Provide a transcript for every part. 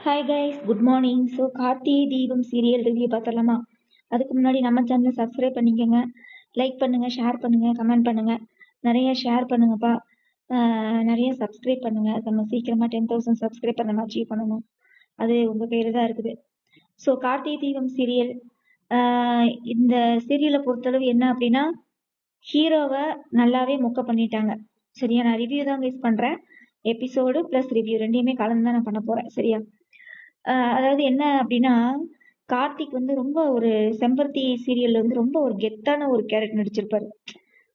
Hi guys, good morning. So Karthigai Deepam serial review பார்த்துடலாமா? அதுக்கு முன்னாடி நம்ம சேனலை சப்ஸ்கிரைப் பண்ணிக்கோங்க, லைக் பண்ணுங்கள், ஷேர் பண்ணுங்கள், கமெண்ட் பண்ணுங்கள், நிறைய ஷேர் பண்ணுங்கப்பா. நிறைய சப்ஸ்கிரைப் பண்ணுங்கள். நம்ம சீக்கிரமாக 10,000 சப்ஸ்கிரைப் நம்ம அச்சீவ் பண்ணணும். அது உங்கள் கையில் தான் இருக்குது. ஸோ கார்த்திகை தீபம் சீரியல், இந்த சீரியலை பொறுத்தளவு என்ன அப்படின்னா, ஹீரோவை நல்லாவே மொக்க பண்ணிட்டாங்க. சரியா? நான் ரிவ்யூ தான் கைஸ் பண்ணுறேன். எபிசோடு ப்ளஸ் ரிவ்யூ ரெண்டையுமே கலந்து தான் நான் பண்ண போகிறேன். சரியா? அதாவது என்ன அப்படின்னா, கார்த்திக் வந்து ரொம்ப ஒரு செம்பருத்தி சீரியல்ல வந்து ரொம்ப ஒரு கெத்தான ஒரு கேரக்டர் நடிச்சிருப்பாரு.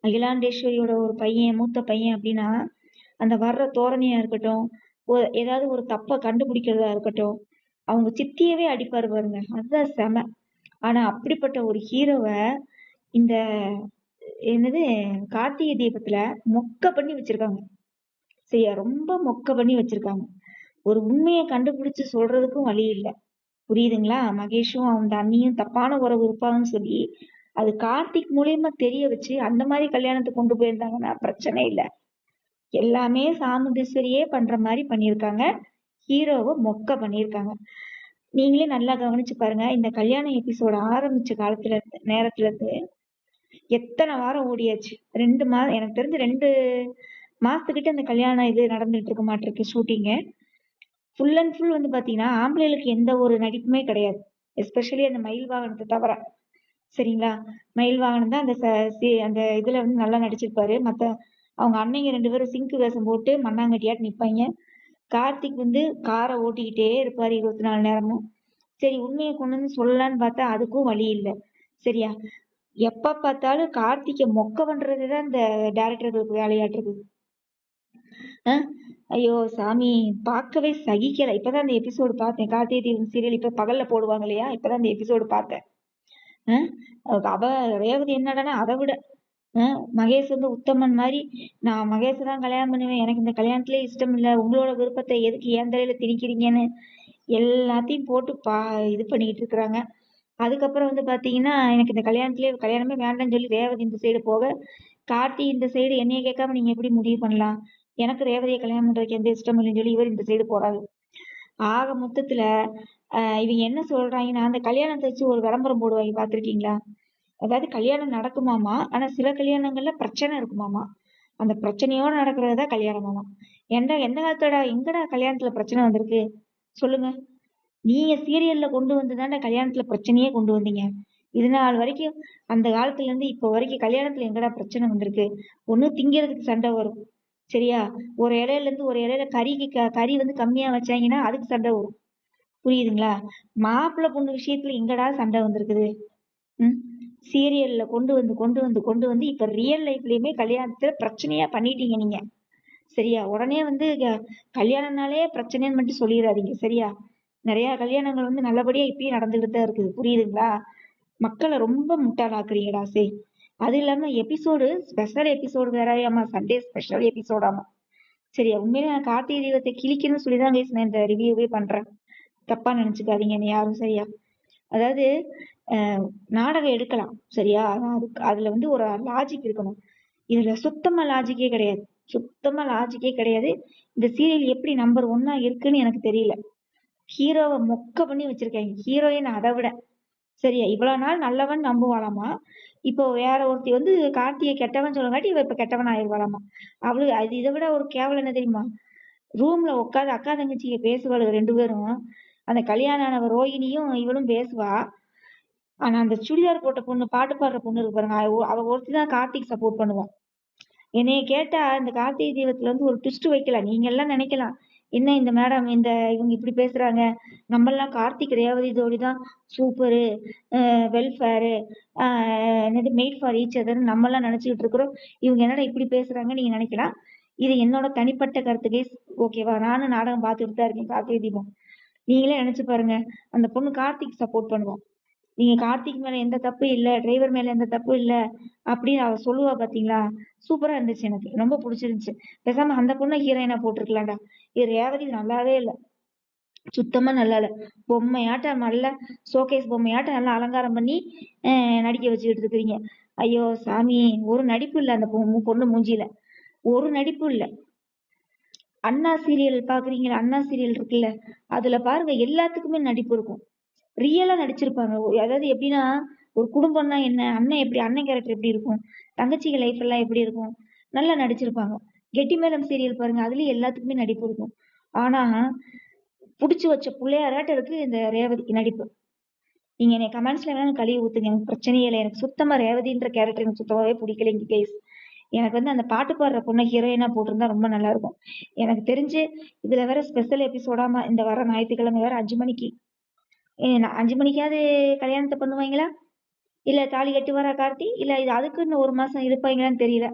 அகிலாண்டேஸ்வரியோட ஒரு பையன், மூத்த பையன் அப்படின்னா, அந்த வர்ற தோரணையா இருக்கட்டும், ஏதாவது ஒரு தப்ப கண்டுபிடிக்கிறதா இருக்கட்டும், அவங்க சித்தியவே அடிப்பாரு பாருங்க. அதுதான் செம. ஆனா அப்படிப்பட்ட ஒரு ஹீரோவ இந்த என்னது கார்த்திகை தீபத்துல மொக்க பண்ணி வச்சிருக்காங்க. சரியா? ரொம்ப மொக்க பண்ணி வச்சிருக்காங்க. ஒரு உண்மையை கண்டுபிடிச்சு சொல்றதுக்கும் வழி இல்லை. புரியுதுங்களா? மகேஷும் அந்த அண்ணியும் தப்பான உறவு இருப்பாங்கன்னு சொல்லி அது கார்த்திக் மூலியமா தெரிய வச்சு அந்த மாதிரி கல்யாணத்தை கொண்டு போயிருந்தாங்கன்னா பிரச்சனை இல்லை. எல்லாமே சாமுண்டீஸ்வரியே பண்ற மாதிரி பண்ணியிருக்காங்க. ஹீரோவை மொக்க பண்ணியிருக்காங்க. நீங்களே நல்லா கவனிச்சு பாருங்க. இந்த கல்யாண எபிசோட ஆரம்பிச்ச காலத்துல இருந்து நேரத்துல இருந்து எத்தனை வாரம் ஓடியாச்சு. 2 மாதம், எனக்கு தெரிஞ்சு 2 மாசத்துக்கிட்ட இந்த கல்யாணம் இது நடந்துட்டு இருக்க மாட்டிருக்கு ஷூட்டிங்கு. ஃபுல் அண்ட் ஃபுல் வந்து பாத்தீங்கன்னா ஆம்பளைகளுக்கு எந்த ஒரு நடிப்புமே கிடையாது. எஸ்பெஷலி அந்த மயில் வாகனத்தை தவிர. சரிங்களா? மயில் வாகனம் தான் அந்த இதுல வந்து நல்லா நடிச்சிருப்பாரு. மத்த அவங்க அண்ணங்க 2 பேரும் சிங்க் வேஷம் போட்டு மண்ணாங்கட்டியாட்டு நிப்பாங்க. கார்த்திக் வந்து காரை ஓட்டிக்கிட்டே இருப்பாரு 24 நேரமும். சரி, உண்மையை கொண்டு வந்து சொல்லலான்னு பார்த்தா அதுக்கும் வழி இல்லை. சரியா? எப்ப பார்த்தாலும் கார்த்திகை மொக்க பண்றதுதான் இந்த டைரக்டர்களுக்கு வேலையாட்டு இருக்குது. ஐயோ சாமி, பார்க்கவே சகிக்கல. இப்பதான் இந்த எபிசோடு பார்த்தேன். கார்த்திகை தீபம் சீரியல் இப்ப பகல்ல போடுவாங்க இல்லையா? இப்பதான் இந்த எபிசோடு பார்த்தேன். அவ ரேவதி என்னடான்னா அதை விட மகேஷ் வந்து உத்தமன் மாதிரி, நான் மகேஷை தான் கல்யாணம் பண்ணுவேன், எனக்கு இந்த கல்யாணத்திலே இஷ்டம் இல்லை, உங்களோட விருப்பத்தை எதுக்கு என் தலையில திணிக்கிறீங்கன்னு எல்லாத்தையும் போட்டு இது பண்ணிக்கிட்டு இருக்கிறாங்க. அதுக்கப்புறம் வந்து பாத்தீங்கன்னா எனக்கு இந்த கல்யாணமே வேண்டாம்னு சொல்லி ரேவதி இந்த சைடு போக, கார்த்தி இந்த சைடு என்னைய கேட்காம நீங்க எப்படி முடிவு பண்ணலாம், எனக்கு ரேவதியை கல்யாணம் பண்றதுக்கு எந்த இஷ்டம் இல்லைன்னு சொல்லி இவர் இந்த சைடு போறாரு. ஆக மொத்தத்துல இவங்க என்ன சொல்றாங்கன்னா, அந்த கல்யாணத்தை வச்சு ஒரு விளம்பரம் போடுவாங்க, பாத்திருக்கீங்களா? அதாவது கல்யாணம் நடக்குமாமா, ஆனா சில கல்யாணங்கள்ல பிரச்சனை இருக்குமாமா. அந்த பிரச்சனையோட நடக்கிறதுதான் கல்யாணமாமா. எந்த காலத்தோட எங்கடா கல்யாணத்துல பிரச்சனை வந்திருக்கு சொல்லுங்க? நீங்க சீரியல்ல கொண்டு வந்துதானே கல்யாணத்துல பிரச்சனையே கொண்டு வந்தீங்க. இது நாள் வரைக்கும், அந்த காலத்துல இருந்து இப்ப வரைக்கும் கல்யாணத்துல எங்கடா பிரச்சனை வந்திருக்கு? ஒண்ணு திங்கிறதுக்கு சண்டை வரும். சரியா? ஒரு இலையில இருந்து ஒரு இலையில கறி வந்து கம்மியா வச்சாங்கன்னா அதுக்கு சண்டை வரும். புரியுதுங்களா? மாப்பிள்ளை பொண்ணு விஷயத்துல எங்கடா சண்டை வந்திருக்குது? சீரியல்ல கொண்டு வந்து இப்ப ரியல் லைஃப்லயுமே கல்யாணத்துல பிரச்சனையா பண்ணிட்டீங்க நீங்க. சரியா? உடனே வந்து கல்யாணம்னாலே பிரச்சனைன்னு மட்டும் சொல்லிடாதீங்க. சரியா? நிறைய கல்யாணங்கள் வந்து நல்லபடியா இப்பயும் நடந்துகிட்டு தான் இருக்குது. புரியுதுங்களா? மக்களை ரொம்ப முட்டாளாக்குறீங்கடா. சரி, அது இல்லாம எபிசோடு ஸ்பெஷல் எபிசோடு வேறையாமா, சண்டே ஸ்பெஷல் எபிசோடாமா. சரியா? உண்மையிலே நான் கார்த்திகை தீபத்தை கிழிக்கணும்னு சொல்லிதான் கைஸ் நான் இந்த ரிவ்யூவே பண்றேன். தப்பா நினைச்சுக்காதீங்க என்ன யாரும். சரியா? அதாவது நாடகம் எடுக்கலாம். சரியா? அதுல வந்து ஒரு லாஜிக் இருக்கணும். இதுல சுத்தமா லாஜிக்கே கிடையாது. சுத்தமா லாஜிக்கே கிடையாது. இந்த சீரியல் எப்படி நம்பர் 1 இருக்குன்னு எனக்கு தெரியல. ஹீரோவை மொக்க பண்ணி வச்சிருக்காங்க. ஹீரோயின் அதை விட. சரியா? இவ்வளவு நாள் நல்லவன் நம்புவாளாமா, இப்போ வேற ஒருத்தி வந்து கார்த்திகை கெட்டவன் சொல்லங்காட்டி இவ இப்ப கெட்டவன் ஆயிடுவாளாமா. அவளுக்கு அது இதை விட ஒரு கேவலம் என்ன தெரியுமா? ரூம்ல உட்காந்து அக்கா தங்கச்சிங்க பேசுவாளுங்க 2 பேரும். அந்த கல்யாணம் ஆனவ ரோஹிணியும் இவளும் பேசுவா. ஆனா அந்த சுடிதார் போட்ட பொண்ணு, பாட்டு பாடுற பொண்ணு இருக்கு பாருங்க, அவ ஒருத்திதான் கார்த்திக் சப்போர்ட் பண்ணுவா. என்னைய கேட்டா இந்த கார்த்திகை தீபத்துல வந்து ஒரு ட்விஸ்ட் வைக்கலாம். நீங்க எல்லாம் நினைக்கலாம், என்ன இந்த மேடம் இவங்க இப்படி பேசுறாங்க, நம்ம எல்லாம் கார்த்திக் ரேவதி ஜோடி தான் சூப்பரு, வெல்ஃபேரு, என்னது மேட் ஃபார் ஈச் அதர் நம்ம எல்லாம் நினைச்சுக்கிட்டு இருக்கிறோம், இவங்க என்னடா இப்படி பேசுறாங்க நீங்க நினைக்கலாம். இது என்னோட தனிப்பட்ட கருத்து கேஸ். ஓகேவா? நானும் நாடகம் பார்த்துட்டு தான் இருக்கேன் கார்த்திகை தீபம். நீங்களே நினைச்சு பாருங்க, அந்த பொண்ணு கார்த்திக் சப்போர்ட் பண்ணுவோம். நீங்க கார்த்திக் மேல எந்த தப்பு இல்ல, டிரைவர் மேல எந்த தப்பு இல்ல அப்படின்னு அவ சொல்லுவா பாத்தீங்களா? சூப்பரா இருந்துச்சு, எனக்கு ரொம்ப பிடிச்சிருந்துச்சு. பேசாம அந்த பொண்ணை ஹீரோயினா போட்டிருக்கலாம்டா. இது ரேவதி நல்லாவே இல்ல, சுத்தமா நல்லா இல்ல. பொம்மையாட்டம் நல்லா ஷோகேஸ் பொம்மையாட்டம் நல்லா அலங்காரம் பண்ணி நடிக்க வச்சுக்கிட்டு இருக்கிறீங்க. ஐயோ சாமி, ஒரு நடிப்பு இல்ல அந்த பொண்ணு மூஞ்சியில, ஒரு நடிப்பு இல்ல. அண்ணா சீரியல் பாக்குறீங்களா? அண்ணா சீரியல் இருக்குல்ல, அதுல பாருங்க எல்லாத்துக்குமே நடிப்பு இருக்கும். ரியலா நடிச்சிருப்பாங்க. அதாவது எப்படின்னா, ஒரு குடும்பம்னா என்ன? அண்ணன் எப்படி அண்ணன் கேரக்டர் எப்படி இருக்கும்? தங்கச்சிங்க லைஃப் எல்லாம் எப்படி இருக்கும்? நல்லா நடிச்சிருப்பாங்க. கெட்டிமேளம் சீரியல் பாருங்க. அதுலயும் எல்லாத்துக்குமே நடிப்பு இருக்கும். ஆனா, புடிச்சு வச்ச புள்ளையாராட்டம் இருக்கு இந்த ரேவதி நடிப்பு. நீங்க என்னைய கமெண்ட்ஸ்ல வேணா கழுவி ஊத்துங்க. எனக்கு பிரச்சனையே இல்ல. எனக்கு சுத்தமா ரேவதின்ற கேரக்டர் எனக்கு சுத்தமாவே பிடிக்கலைங்க கைஸ். எனக்கு வந்து அந்த பாட்டு பாடுற பொண்ண ஹீரோயினா போட்டிருந்தா ரொம்ப நல்லா இருக்கும். எனக்கு தெரிஞ்சு இதுல வேற ஸ்பெஷல் எபிசோடாம இந்த வர ஞாயித்துக்கிழமை வேற 5 மணிக்கு. 5 மணிக்காவது கல்யாணத்தை பண்ணுவாங்களா? இல்ல தாலி கட்டுவாரா கார்த்தி? இல்ல இது அதுக்கு இன்னும் 1 மாசம் இருப்பாங்களான்னு தெரியல.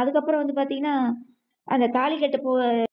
அதுக்கப்புறம் வந்து பாத்தீங்கன்னா, அந்த தாலி கட்ட